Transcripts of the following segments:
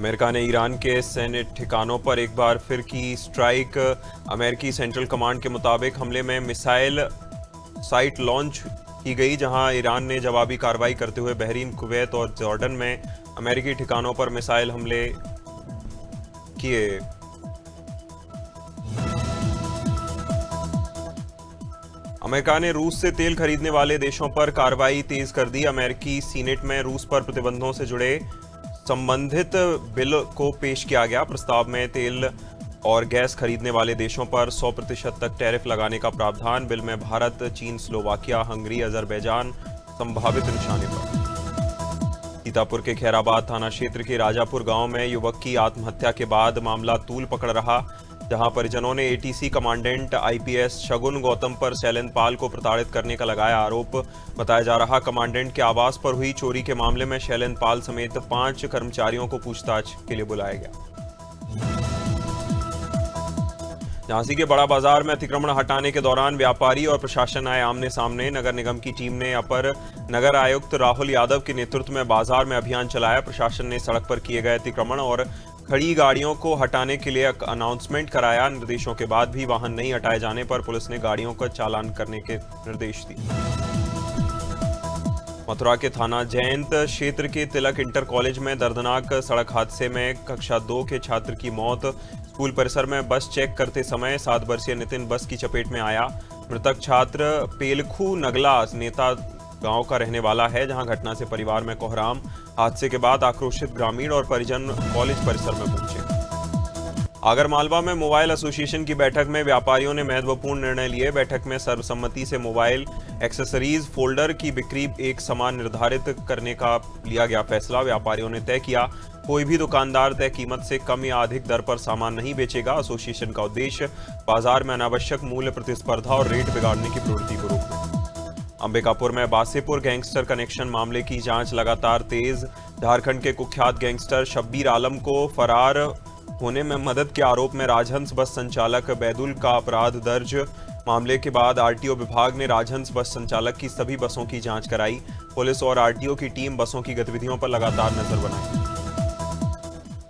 America ने Iran के सैन्य ठिकानों पर एक बार फिर की स्ट्राइक। अमेरिकी सेंट्रल कमांड के मुताबिक हमले में मिसाइल साइट लॉन्च की गई, जहां ईरान ने जवाबी कार्रवाई करते हुए बहरीन, कुवैत और जॉर्डन में अमेरिकी ठिकानों पर मिसाइल हमले किए। अमेरिका ने रूस से तेल खरीदने वाले देशों पर कार्रवाई तेज कर दी। अमेरिकी सीनेट में रूस पर प्रतिबंधों से जुड़े संबंधित बिल को पेश किया गया। प्रस्ताव में तेल और गैस खरीदने वाले देशों पर 100% तक टैरिफ लगाने का प्रावधान। बिल में भारत, चीन, स्लोवाकिया, हंगरी, अजरबैजान संभावित निशाने पर। सीतापुर के खैराबाद थाना क्षेत्र के राजापुर गांव में युवक की आत्महत्या के बाद मामला तूल पकड़ रहा, जहां परिजनों ने एटीसी कमांडेंट आईपीएस शगुन गौतम पर शैलेंद्र पाल को प्रताड़ित करने का लगाया आरोप। बताया जा रहा कमांडेंट के आवास पर हुई चोरी के मामले में शैलेंद्र पाल समेत 5 कर्मचारियों को पूछताछ के लिए बुलाया गया। झांसी के बड़ा बाजार में अतिक्रमण हटाने के दौरान व्यापारी और प्रशासन आए आमने सामने। नगर निगम की टीम ने अपर नगर आयुक्त राहुल यादव के नेतृत्व में बाजार में अभियान चलाया। प्रशासन ने सड़क पर किए गए अतिक्रमण और खड़ी गाड़ियों को हटाने के लिए अनाउंसमेंट कराया। निर्देशों के बाद भी वाहन नहीं हटाए जाने पर पुलिस ने गाड़ियों का चालान करने के निर्देश दिए। मथुरा के थाना जयंत क्षेत्र के तिलक इंटर कॉलेज में दर्दनाक सड़क हादसे में कक्षा 2 के छात्र की मौत। स्कूल परिसर में बस चेक करते समय 7 वर्षीय नितिन बस की चपेट में आया। मृतक छात्र पेलखू नगला नेता गांव का रहने वाला है, जहां घटना से परिवार में कोहराम। हादसे के बाद आक्रोशित ग्रामीण और परिजन कॉलेज परिसर में पहुंचे। आगरमालवा में मोबाइल एसोसिएशन की बैठक में व्यापारियों ने महत्वपूर्ण निर्णय लिए। बैठक में सर्वसम्मति से मोबाइल एक्सेसरीज फोल्डर की बिक्री एक समान निर्धारित करने का लिया गया फैसला। व्यापारियों ने तय किया, कोई भी दुकानदार तय कीमत से कम या अधिक दर पर सामान नहीं बेचेगा। एसोसिएशन का उद्देश्य बाजार में अनावश्यक मूल्य प्रतिस्पर्धा और रेट बिगाड़ने की प्रवृत्ति को रोकना। अंबिकापुर में बासेपुर गैंगस्टर कनेक्शन मामले की जांच लगातार तेज। झारखंड के कुख्यात गैंगस्टर शब्बीर आलम को फरार होने में मदद के आरोप में राजहंस बस संचालक बैदुल का अपराध दर्ज। मामले के बाद आरटीओ विभाग ने राजहंस बस संचालक की सभी बसों की जांच कराई। पुलिस और आरटीओ की टीम बसों की गतिविधियों पर लगातार नजर बनाई।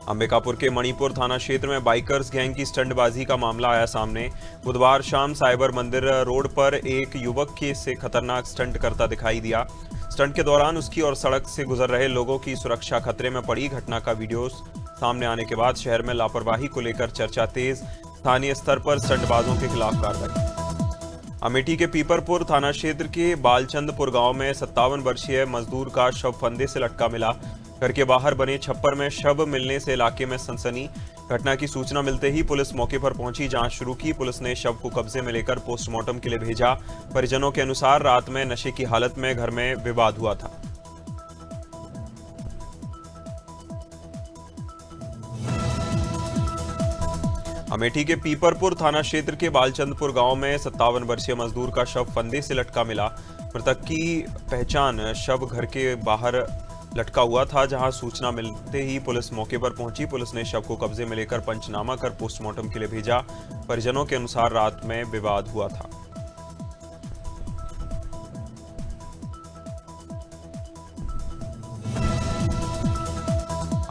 अंबिकापुर के मणिपुर थाना क्षेत्र में बाइकर्स गैंग की स्टंटबाजी का मामला आया सामने। बुधवार शाम साइबर मंदिर रोड पर एक युवक के से खतरनाक स्टंट करता दिखाई दिया। स्टंट के दौरान उसकी और सड़क से गुजर रहे लोगों की सुरक्षा खतरे में पड़ी। घटना का वीडियो सामने आने के बाद शहर में लापरवाही को लेकर चर्चा तेज। स्थानीय स्तर पर स्टंटबाजों के खिलाफ कार्रवाई। अमेठी के पीपरपुर थाना क्षेत्र के बालचंदपुर गांव में 57 वर्षीय मजदूर का शव फंदे से लटका मिला। घर के बाहर बने छप्पर में शव मिलने से इलाके में सनसनी। घटना की सूचना मिलते ही पुलिस मौके पर पहुंची, जांच शुरू की। पुलिस ने शव को कब्जे में लेकर पोस्टमार्टम के लिए भेजा। परिजनों के अनुसार रात में नशे की हालत में घर में विवाद हुआ था। अमेठी के पीपरपुर थाना क्षेत्र के बालचंदपुर गांव में 57 वर्षीय मजदूर का शव फंदे से लटका मिला। मृतक की पहचान शव घर के बाहर लटका हुआ था, जहां सूचना मिलते ही पुलिस मौके पर पहुंची। पुलिस ने शव को कब्जे में लेकर पंचनामा कर पोस्टमार्टम के लिए भेजा। परिजनों के अनुसार रात में विवाद हुआ था।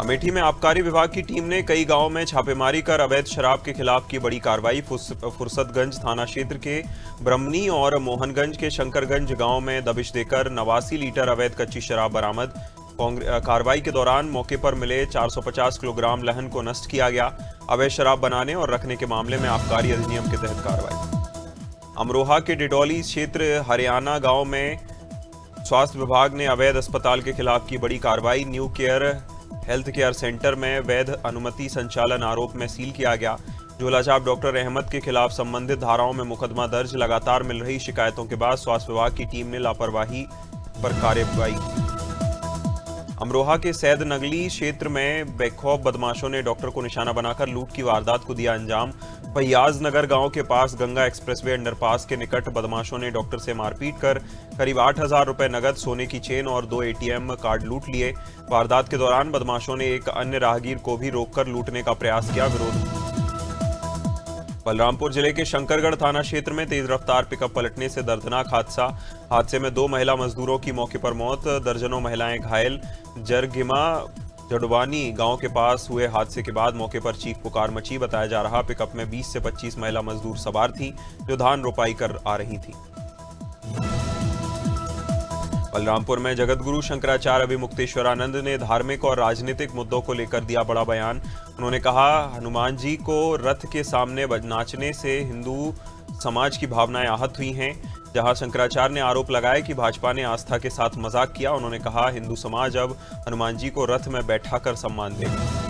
अमेठी में आबकारी विभाग की टीम ने कई गांवों में छापेमारी कर अवैध शराब के खिलाफ की बड़ी कार्रवाई। फुर्सतगंज थाना क्षेत्र के ब्रह्मनी और मोहनगंज के शंकरगंज गांव में दबिश देकर 89 लीटर अवैध कच्ची शराब बरामद। कार्रवाई के दौरान मौके पर मिले 450 किलोग्राम लहन को नष्ट किया गया। अवैध शराब बनाने और रखने के मामले में आबकारी अधिनियम के तहत कार्रवाई। अमरोहा के डिडौली क्षेत्र हरियाणा गांव में स्वास्थ्य विभाग ने अवैध अस्पताल के खिलाफ की बड़ी कार्रवाई। New care health care centre में वैध अनुमति संचालन आरोप में सील किया गया। झोलाछाप डॉक्टर अहमद के खिलाफ संबंधित धाराओं में मुकदमा दर्ज। लगातार मिल रही शिकायतों के बाद स्वास्थ्य विभाग की टीम ने लापरवाही पर कार्रवाई की। अमरोहा के सैद नगली क्षेत्र में बेखौफ बदमाशों ने डॉक्टर को निशाना बनाकर लूट की वारदात को दिया अंजाम। फैयाज नगर गांव के पास गंगा एक्सप्रेसवे अंडरपास के निकट बदमाशों ने डॉक्टर से मारपीट कर करीब 8,000 रुपए नगद, सोने की चेन और 2 एटीएम कार्ड लूट लिए। वारदात के दौरान बदमाशों ने एक अन्य राहगीर को भी रोककर लूटने का प्रयास किया। विरोध। बलरामपुर जिले के शंकरगढ़ थाना क्षेत्र में तेज रफ्तार पिकअप पलटने से दर्दनाक हादसा। हादसे में 2 महिला मजदूरों की मौके पर मौत, दर्जनों महिलाएं घायल। जरगिमा जडवानी गांव के पास हुए हादसे के बाद मौके पर चीख पुकार मची। बताया जा रहा पिकअप में 20 से 25 महिला मजदूर सवार थी जो धान रोपाई कर आ रही थी। बलरामपुर में जगतगुरु शंकराचार्य अभिमुक्तेश्वरानंद ने धार्मिक और राजनीतिक मुद्दों को लेकर दिया बड़ा बयान। उन्होंने कहा, हनुमान जी को रथ के सामने नाचने से हिंदू समाज की भावनाएं आहत हुई हैं। जहां शंकराचार्य ने आरोप लगाया कि भाजपा ने आस्था के साथ मजाक किया। उन्होंने कहा, हिंदू समाज अब हनुमान जी को रथ में बैठाकर सम्मान देगा।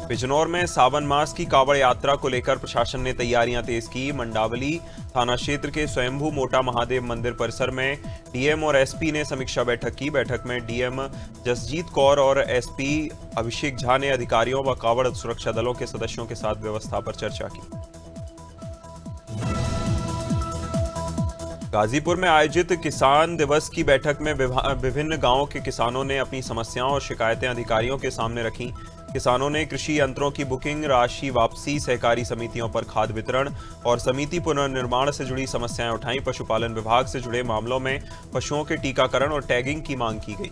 बिजनौर में सावन मास की कांवड़ यात्रा को लेकर प्रशासन ने तैयारियां तेज की। मंडावली थाना क्षेत्र के स्वयंभू मोटा महादेव मंदिर परिसर में डीएम और एसपी ने समीक्षा बैठक की। बैठक में डीएम जसजीत कौर और एसपी अभिषेक झा ने अधिकारियों व कांवड़ सुरक्षा दलों के सदस्यों के साथ व्यवस्था पर चर्चा की। गाजीपुर में आयोजित किसान दिवस की बैठक में विभिन्न गांवों के किसानों ने अपनी समस्याओं और शिकायतें अधिकारियों के सामने रखीं। किसानों ने कृषि यंत्रों की बुकिंग, राशि वापसी, सहकारी समितियों पर खाद वितरण और समिति पुनर्निर्माण से जुड़ी समस्याएं उठाईं। पशुपालन विभाग से जुड़े मामलों में पशुओं के टीकाकरण और टैगिंग की मांग की गई।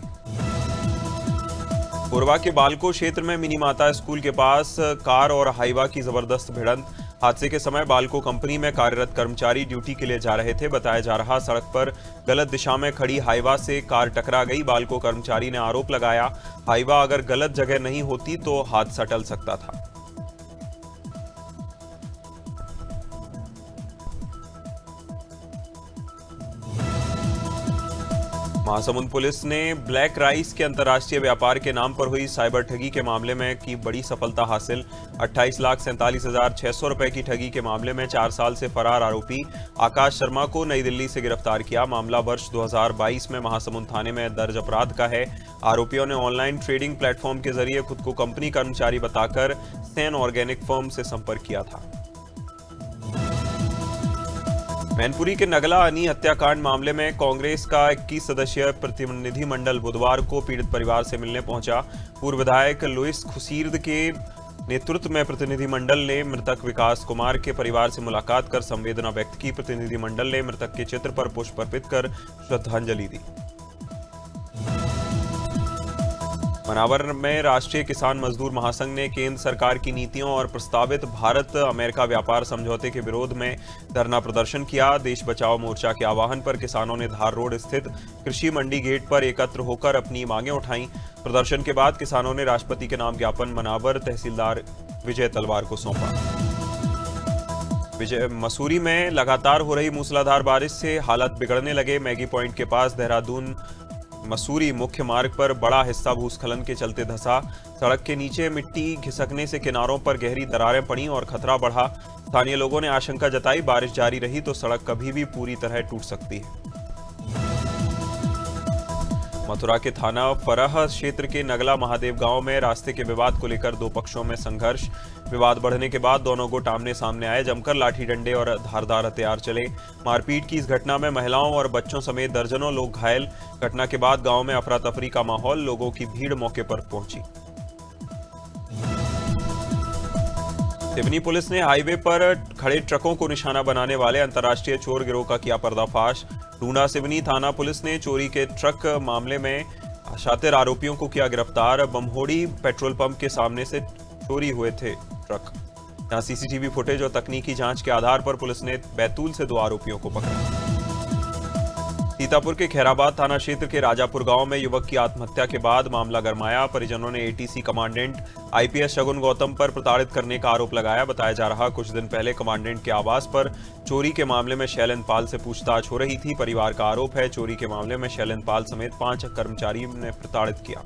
कोरबा के बालको क्षेत्र में मिनी माता स्कूल के पास कार और हाइवा की जबरदस्त भिड़ंत। हादसे के समय बालको कंपनी में कार्यरत कर्मचारी ड्यूटी के लिए जा रहे थे। बताया जा रहा सड़क पर गलत दिशा में खड़ी हाइवा से कार टकरा गई। बालको कर्मचारी ने आरोप लगाया, हाइवा अगर गलत जगह नहीं होती तो हादसा टल सकता था। महासमुंद पुलिस ने ब्लैक राइस के अंतर्राष्ट्रीय व्यापार के नाम पर हुई साइबर ठगी के मामले में की बड़ी सफलता हासिल। 28,47,600 रुपए की ठगी के मामले में 4 साल से फरार आरोपी आकाश शर्मा को नई दिल्ली से गिरफ्तार किया। मामला वर्ष 2022 में महासमुंद थाने में दर्ज अपराध का है। आरोपियों ने ऑनलाइन ट्रेडिंग प्लेटफॉर्म के जरिए खुद को कंपनी कर्मचारी बताकर सेन ऑर्गेनिक फर्म से संपर्क किया था। मैनपुरी के नगला अनी हत्याकांड मामले में कांग्रेस का 21 सदस्यीय प्रतिनिधिमंडल बुधवार को पीड़ित परिवार से मिलने पहुंचा। पूर्व विधायक लुइस खुसीर्द के नेतृत्व में प्रतिनिधिमंडल ने मृतक विकास कुमार के परिवार से मुलाकात कर संवेदना व्यक्त की। प्रतिनिधिमंडल ने मृतक के चित्र पर पुष्प अर्पित कर श्रद्धांजलि दी। मनावर में राष्ट्रीय किसान मजदूर महासंघ ने केंद्र सरकार की नीतियों और प्रस्तावित भारत अमेरिका व्यापार समझौते के विरोध में धरना प्रदर्शन किया। देश बचाओ मोर्चा के आह्वान पर किसानों ने धार रोड स्थित कृषि मंडी गेट पर एकत्र होकर अपनी मांगें उठाईं। प्रदर्शन के बाद किसानों ने राष्ट्रपति के नाम ज्ञापन मनावर तहसीलदार विजय तलवार को सौंपा। मसूरी में लगातार हो रही मूसलाधार बारिश से हालात बिगड़ने लगे। मैगी पॉइंट के पास देहरादून मसूरी मुख्य मार्ग पर बड़ा हिस्सा भूस्खलन के चलते धंसा। सड़क के नीचे मिट्टी खिसकने से किनारों पर गहरी दरारें पड़ी और खतरा बढ़ा। स्थानीय लोगों ने आशंका जताई, बारिश जारी रही तो सड़क कभी भी पूरी तरह टूट सकती है। मथुरा के थाना फरह क्षेत्र के नगला महादेव गांव में रास्ते के विवाद को लेकर दो पक्षों में संघर्ष। विवाद बढ़ने के बाद दोनों गुट आमने सामने आए। जमकर लाठी डंडे और धारदार हथियार चले। मारपीट की इस घटना में महिलाओं और बच्चों समेत दर्जनों लोग घायल। घटना के बाद गांव में अफरा तफरी का माहौल, लोगों की भीड़ मौके पर पहुंची। सिवनी पुलिस ने हाईवे पर खड़े ट्रकों को निशाना बनाने वाले अंतर्राष्ट्रीय चोर गिरोह का किया पर्दाफाश। ढूंढा सिवनी थाना पुलिस ने चोरी के ट्रक मामले में शातिर आरोपियों को किया गिरफ्तार। बमहोड़ी पेट्रोल पंप के सामने से चोरी हुए थे ट्रक। यहां सीसीटीवी फुटेज और तकनीकी जांच के आधार पर पुलिस ने बैतूल से 2 आरोपियों को पकड़ा। सीतापुर के खैराबाद थाना क्षेत्र के राजापुर गांव में युवक की आत्महत्या के बाद मामला गरमाया। परिजनों ने एटीसी कमांडेंट आईपीएस शगुन गौतम पर प्रताड़ित करने का आरोप लगाया। बताया जा रहा कुछ दिन पहले कमांडेंट के आवास पर चोरी के मामले में शैलेंद्र पाल से पूछताछ हो रही थी। परिवार का आरोप है चोरी के मामले में शैलेंद्र पाल समेत 5 कर्मचारियों ने प्रताड़ित किया।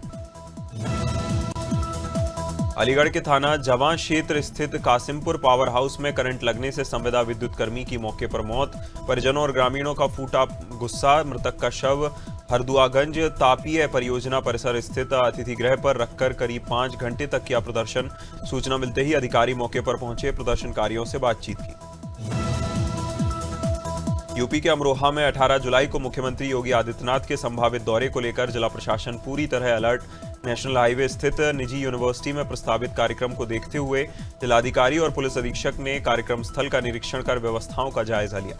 अलीगढ़ के थाना जवां क्षेत्र स्थित कासिमपुर पावर हाउस में करंट लगने से संविदा विद्युत कर्मी की मौके पर मौत। परिजनों और ग्रामीणों का फूटा गुस्सा। मृतक का शव हरदुआगंज तापीय परियोजना परिसर स्थित अतिथि गृह पर रखकर करीब 5 घंटे तक किया प्रदर्शन। सूचना मिलते ही अधिकारी मौके पर पहुंचे, प्रदर्शनकारियों से बातचीत की। यूपी के अमरोहा में 18 जुलाई को मुख्यमंत्री योगी आदित्यनाथ के संभावित दौरे को लेकर जिला प्रशासन पूरी तरह अलर्ट। नेशनल हाईवे स्थित निजी यूनिवर्सिटी में प्रस्तावित कार्यक्रम को देखते हुए जिलाधिकारी और पुलिस अधीक्षक ने कार्यक्रम स्थल का निरीक्षण कर व्यवस्थाओं का जायजा लिया।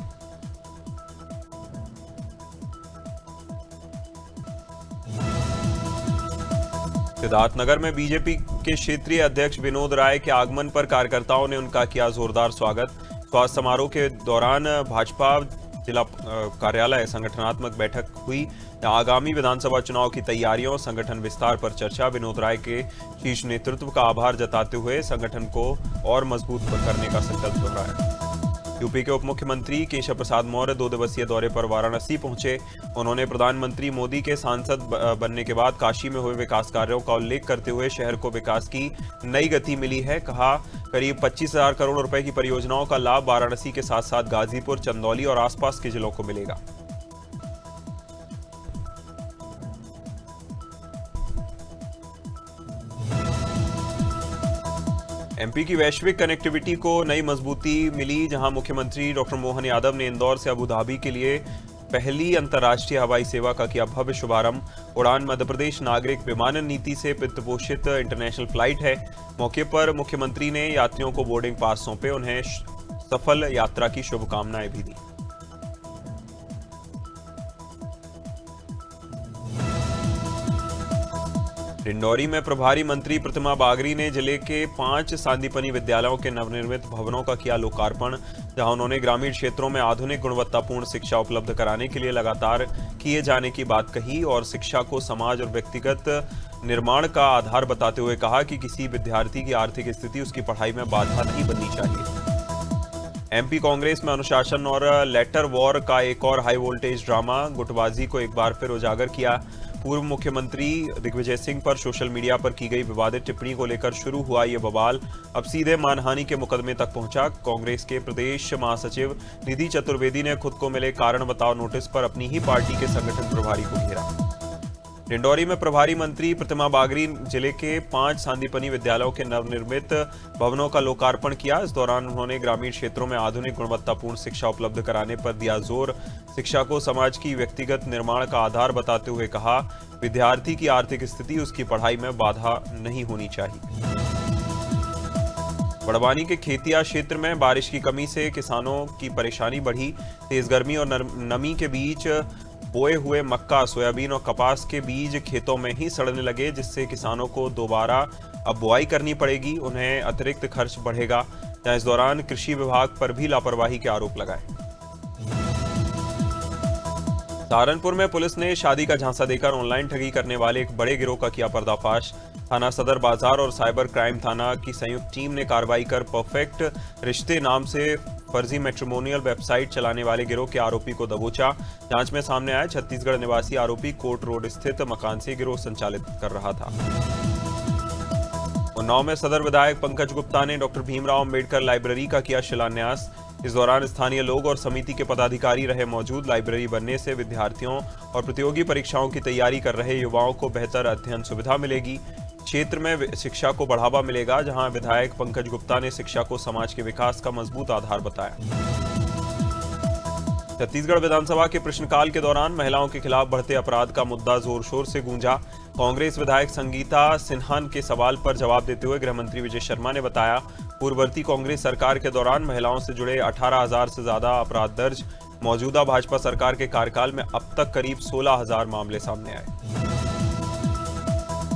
सिद्धार्थनगर में बीजेपी के क्षेत्रीय अध्यक्ष विनोद राय के आगमन पर कार्यकर्ताओं ने उनका किया जोरदार स्वागत। स्वागत समारोह के दौरान भाजपा जिला कार्यालय संगठनात्मक बैठक हुई। आगामी विधानसभा चुनाव की तैयारियों संगठन विस्तार पर चर्चा। विनोद राय के शीर्ष नेतृत्व का आभार जताते हुए संगठन को और मजबूत करने का संकल्प दोहराया। यूपी के उप मुख्यमंत्री केशव प्रसाद मौर्य 2 दिवसीय दौरे पर वाराणसी पहुंचे। उन्होंने प्रधानमंत्री मोदी के सांसद बनने के बाद काशी में हुए विकास कार्यों का उल्लेख करते हुए शहर को विकास की नई गति मिली है। कहा, करीब 25,000 करोड़ रुपए की परियोजनाओं का लाभ वाराणसी के साथ साथ गाजीपुर, चंदौली और आसपास के जिलों को मिलेगा। एमपी की वैश्विक कनेक्टिविटी को नई मजबूती मिली, जहां मुख्यमंत्री डॉक्टर मोहन यादव ने इंदौर से अबू धाबी के लिए पहली अंतर्राष्ट्रीय हवाई सेवा का किया भव्य शुभारंभ। उड़ान मध्य प्रदेश नागरिक विमानन नीति से वित्तपोषित इंटरनेशनल फ्लाइट है। मौके पर मुख्यमंत्री ने यात्रियों को बोर्डिंग पास सौंपे, उन्हें सफल यात्रा की शुभकामनाएं भी दी। डिंडौरी में प्रभारी मंत्री प्रतिमा बागरी ने जिले के 5 सांदीपनी विद्यालयों के नवनिर्मित भवनों का किया लोकार्पण, जहां उन्होंने ग्रामीण क्षेत्रों में आधुनिक गुणवत्तापूर्ण शिक्षा उपलब्ध कराने के लिए लगातार किए जाने की बात कही और शिक्षा को समाज और व्यक्तिगत निर्माण का आधार बताते हुए कहा कि किसी विद्यार्थी की आर्थिक स्थिति उसकी पढ़ाई में बाधा नहीं बननी चाहिए। एमपी कांग्रेस में अनुशासन और लेटर वॉर का एक और हाई वोल्टेज ड्रामा गुटबाजी को एक बार फिर उजागर किया। पूर्व मुख्यमंत्री दिग्विजय सिंह पर सोशल मीडिया पर की गई विवादित टिप्पणी को लेकर शुरू हुआ ये बवाल अब सीधे मानहानि के मुकदमे तक पहुंचा। कांग्रेस के प्रदेश महासचिव निधि चतुर्वेदी ने खुद को मिले कारण बताओ नोटिस पर अपनी ही पार्टी के संगठन प्रभारी को घेरा। डिंडौरी में प्रभारी मंत्री प्रतिमा बागरी जिले के 5 सांदीपनी विद्यालयों के नवनिर्मित भवनों का लोकार्पण किया। इस दौरान उन्होंने ग्रामीण क्षेत्रों में आधुनिक गुणवत्तापूर्ण शिक्षा उपलब्ध कराने पर दिया जोर। शिक्षा को समाज की व्यक्तिगत निर्माण का आधार बताते हुए कहा, विद्यार्थी की आर्थिक स्थिति उसकी पढ़ाई में बाधा नहीं होनी चाहिए। बड़वानी के खेतिया क्षेत्र में बारिश की कमी से किसानों की परेशानी बढ़ी। तेज गर्मी और नमी के बीच बोए हुए मक्का, सोयाबीन और कपास के बीज खेतों में ही सड़ने लगे, जिससे किसानों को दोबारा अब बुआई करनी पड़ेगी। उन्हें अतिरिक्त खर्च बढ़ेगा। इस दौरान कृषि विभाग पर भी लापरवाही के आरोप लगाए। सहारनपुर में पुलिस ने शादी का झांसा देकर ऑनलाइन ठगी करने वाले एक बड़े गिरोह का किया पर्दाफाश। थाना सदर बाजार और साइबर क्राइम थाना की संयुक्त टीम ने कार्रवाई कर परफेक्ट रिश्ते नाम से फर्जी मैट्रिमोनियल वेबसाइट चलाने वाले गिरोह के आरोपी को दबोचा। जांच में सामने आया छत्तीसगढ़ निवासी आरोपी कोर्ट रोड स्थित मकान से गिरोह संचालित कर रहा था। उन्नाव में सदर विधायक पंकज गुप्ता ने डॉक्टर भीमराव अंबेडकर लाइब्रेरी का किया शिलान्यास। इस दौरान स्थानीय लोग और समिति के पदाधिकारी रहे मौजूद। लाइब्रेरी बनने से विद्यार्थियों और प्रतियोगी परीक्षाओं की तैयारी कर रहे युवाओं को बेहतर अध्ययन सुविधा मिलेगी। क्षेत्र में शिक्षा को बढ़ावा मिलेगा, जहां विधायक पंकज गुप्ता ने शिक्षा को समाज के विकास का मजबूत आधार बताया। छत्तीसगढ़ विधानसभा के प्रश्नकाल के दौरान महिलाओं के खिलाफ बढ़ते अपराध का मुद्दा जोर शोर से गूंजा। कांग्रेस विधायक संगीता सिन्हा के सवाल पर जवाब देते हुए गृह मंत्री विजय शर्मा ने बताया, पूर्ववर्ती कांग्रेस सरकार के दौरान महिलाओं से जुड़े 18,000 से ज्यादा अपराध दर्ज। मौजूदा भाजपा सरकार के कार्यकाल में अब तक करीब 16,000 मामले सामने आए।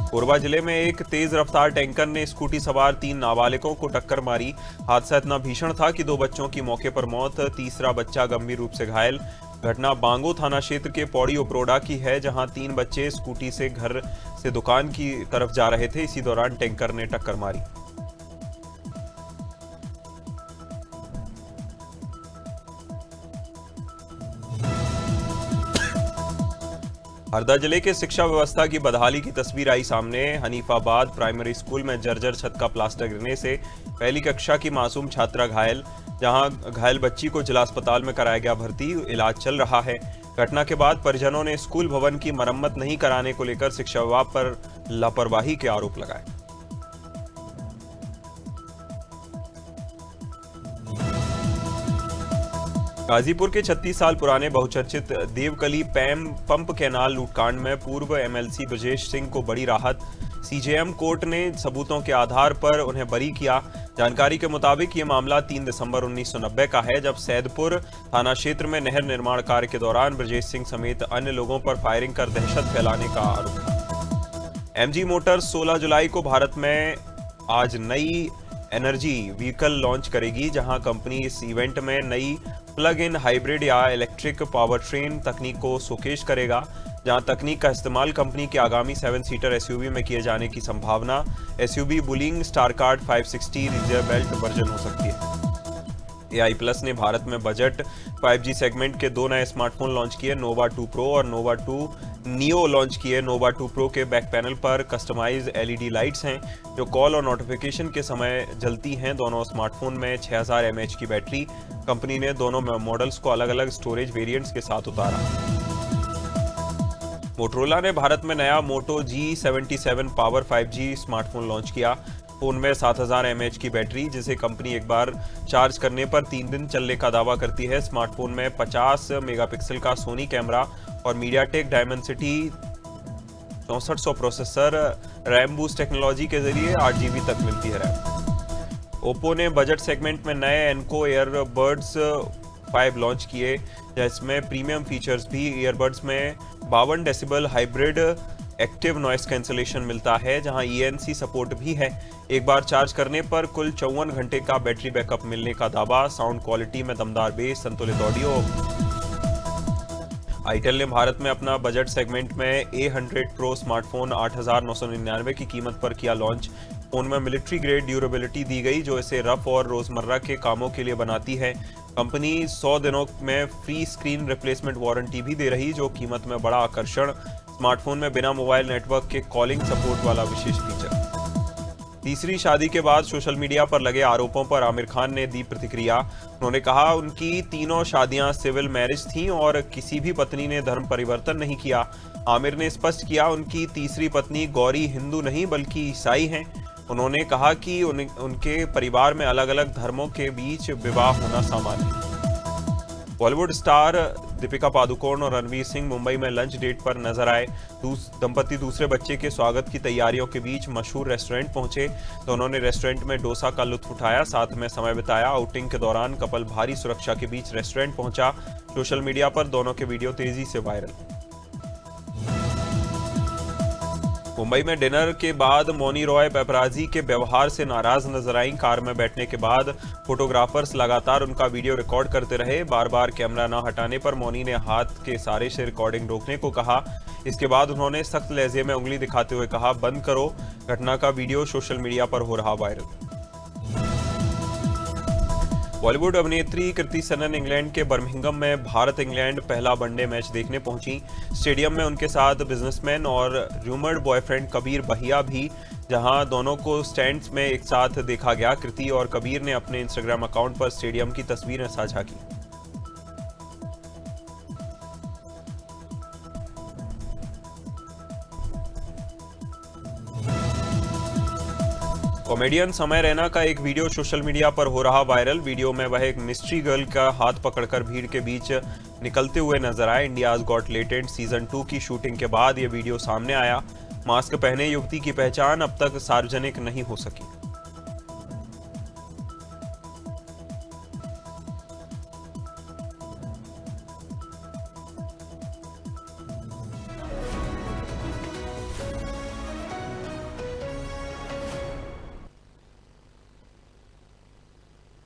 कोरबा जिले में एक तेज रफ्तार टैंकर ने स्कूटी सवार 3 नाबालिगों को टक्कर मारी। हादसा इतना भीषण था कि 2 बच्चों की मौके पर मौत, तीसरा बच्चा गंभीर रूप से घायल। घटना बांगो थाना क्षेत्र के पौड़ी उपरोडा की है, जहां 3 बच्चे स्कूटी से घर से दुकान की तरफ जा रहे थे। इसी दौरान टैंकर ने टक्कर मारी। हरदा जिले के शिक्षा व्यवस्था की बदहाली की तस्वीर आई सामने। हनीफाबाद प्राइमरी स्कूल में जर्जर छत का प्लास्टर गिरने से पहली कक्षा की मासूम छात्रा घायल। जहां घायल बच्ची को जिला अस्पताल में कराया गया भर्ती, इलाज चल रहा है। घटना के बाद परिजनों ने स्कूल भवन की मरम्मत नहीं कराने को लेकर शिक्षा विभाग पर लापरवाही के आरोप लगाए। गाजीपुर के 36 साल पुराने बहुचर्चित देवकली पंप कैनाल लूटकांड में पूर्व एमएलसी ब्रजेश सिंह को बड़ी राहत। सीजेएम कोर्ट ने सबूतों के आधार पर उन्हें बरी किया। जानकारी के मुताबिक ये मामला 3 दिसंबर 1990 का है, जब सैदपुर थाना क्षेत्र में नहर निर्माण कार्य के दौरान ब्रजेश सिंह समेत अन्य लोगों पर फायरिंग कर दहशत फैलाने का आरोप था। एमजी मोटर्स 16 जुलाई को भारत में आज नई एनर्जी व्हीकल लॉन्च करेगी, जहां कंपनी इस इवेंट में नई प्लग इन हाइब्रिड या इलेक्ट्रिक पावर ट्रेन तकनीक को शोकेस करेगा, जहां तकनीक का इस्तेमाल कंपनी के आगामी 7 सीटर एसयूवी में किए जाने की संभावना। एसयूवी बुलिंग स्टारकार्ड 560 रिजर्व बेल्ट वर्जन हो सकती है। AI प्लस ने भारत में बजट 5G सेगमेंट के 2 नए स्मार्टफोन लॉन्च किए, नोवा 2 प्रो और नोवा 2 नियो लॉन्च किए। नोवा 2 प्रो के बैक पैनल पर कस्टमाइज LED लाइट्स हैं जो कॉल और नोटिफिकेशन के समय जलती हैं। दोनों स्मार्टफोन में 6000 mAh की बैटरी। कंपनी ने दोनों मॉडल्स को अलग अलग स्टोरेज वेरिएंट्स के साथ उतारा। मोटोरोला ने भारत में नया मोटो G77 power 5G smartphone launch किया। फोन में 7000 mAh की बैटरी, जिसे कंपनी एक बार चार्ज करने पर 3 दिन चलने का दावा करती है। स्मार्टफोन में 50 मेगापिक्सल का सोनी कैमरा और MediaTek Dimensity 6400 processor, RAM boost technology के जरिए 8 GB तक मिलती है रैम। ओप्पो ने बजट सेगमेंट में नए एनको ईयरबड्स 5 लॉन्च किए, जिसमें प्रीमियम फीचर्स भी। ईयरबड्स में 52 decibel hybrid active noise cancellation मिलता है, जहां ENC सपोर्ट भी है। एक बार चार्ज करने पर कुल 54 घंटे का बैटरी बैकअप मिलने का दावा। साउंड क्वालिटी में दमदार बेस, संतुलित ऑडियो। आईटेल ने भारत में अपना बजट सेगमेंट में A100 प्रो स्मार्टफोन 8999 की कीमत पर किया लॉन्च। फोन में मिलिट्री ग्रेड ड्यूरेबिलिटी दी गई, जो इसे रफ और रोजमर्रा के कामों के लिए बनाती है। कंपनी 100 दिनों में फ्री स्क्रीन रिप्लेसमेंट वारंटी भी दे रही, जो कीमत में बड़ा आकर्षण। स्मार्टफोन में बिना मोबाइल नेटवर्क के कॉलिंग सपोर्ट वाला विशेष फीचर। तीसरी शादी के बाद सोशल मीडिया पर लगे आरोपों पर आमिर खान ने दी प्रतिक्रिया। उन्होंने कहा उनकी तीनों शादियां सिविल मैरिज थीं और किसी भी पत्नी ने धर्म परिवर्तन नहीं किया। आमिर ने स्पष्ट किया उनकी तीसरी पत्नी गौरी हिंदू नहीं बल्कि ईसाई हैं। उन्होंने कहा कि उनके परिवार में अलग अलग धर्मों के बीच विवाह होना सामान्य है। बॉलीवुड स्टार दीपिका पादुकोण और रणवीर सिंह मुंबई में लंच डेट पर नजर आए। दंपति दूसरे बच्चे के स्वागत की तैयारियों के बीच मशहूर रेस्टोरेंट पहुंचे। दोनों ने रेस्टोरेंट में डोसा का लुत्फ उठाया, साथ में समय बिताया। आउटिंग के दौरान कपल भारी सुरक्षा के बीच रेस्टोरेंट पहुंचा। सोशल मीडिया पर दोनों के वीडियो तेजी से वायरल। मुंबई में डिनर के बाद मौनी रॉय पेपराजी के व्यवहार से नाराज नजर आईं। कार में बैठने के बाद फोटोग्राफर्स लगातार उनका वीडियो रिकॉर्ड करते रहे। बार बार कैमरा न हटाने पर मौनी ने हाथ के इशारे से रिकॉर्डिंग रोकने को कहा। इसके बाद उन्होंने सख्त लहजे में उंगली दिखाते हुए कहा, बंद करो। घटना का वीडियो सोशल मीडिया पर हो रहा वायरल। बॉलीवुड अभिनेत्री कृति सनन इंग्लैंड के बर्मिंघम में भारत इंग्लैंड पहला वनडे मैच देखने पहुंची। स्टेडियम में उनके साथ बिजनेसमैन और रूमर्ड बॉयफ्रेंड कबीर बहिया भी, जहां दोनों को स्टैंड्स में एक साथ देखा गया। कृति और कबीर ने अपने इंस्टाग्राम अकाउंट पर स्टेडियम की तस्वीरें साझा की। कॉमेडियन समय रैना का एक वीडियो सोशल मीडिया पर हो रहा वायरल। वीडियो में वह एक मिस्ट्री गर्ल का हाथ पकड़कर भीड़ के बीच निकलते हुए नजर आए। इंडियाज गॉट टैलेंट सीजन 2 की शूटिंग के बाद यह वीडियो सामने आया। मास्क पहने युवती की पहचान अब तक सार्वजनिक नहीं हो सकी।